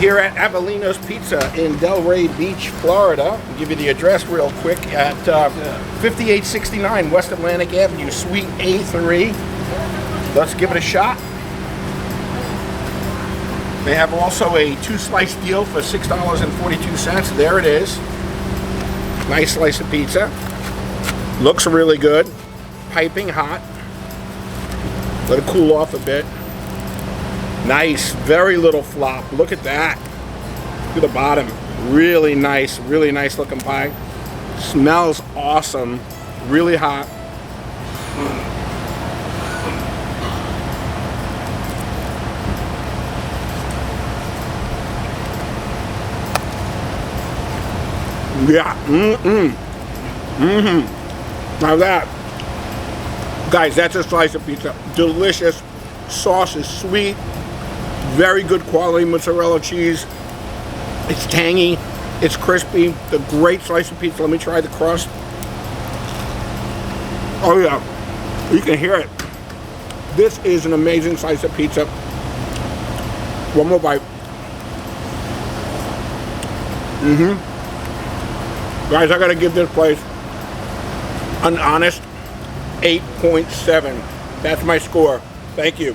here at Avellino's Pizza in Delray Beach, Florida. I'll give you the address real quick at 5869 West Atlantic Avenue, Suite A3. Let's give it a shot. They have also a 2-slice deal for $6.42. There it is. Nice slice of pizza. Looks really good. Piping hot. Let it cool off a bit. Nice, very little flop. Look at that. Look at the bottom. Really nice looking pie. Smells awesome. Really hot. Yeah. Now that, guys, that's a slice of pizza. Delicious. Sauce is sweet. Very good quality mozzarella cheese. It's tangy. It's crispy. The great slice of pizza. Let me try the crust. Oh yeah, you can hear it. This is an amazing slice of pizza. One more bite. Guys, I gotta give this place an honest 8.7. That's my score. Thank you.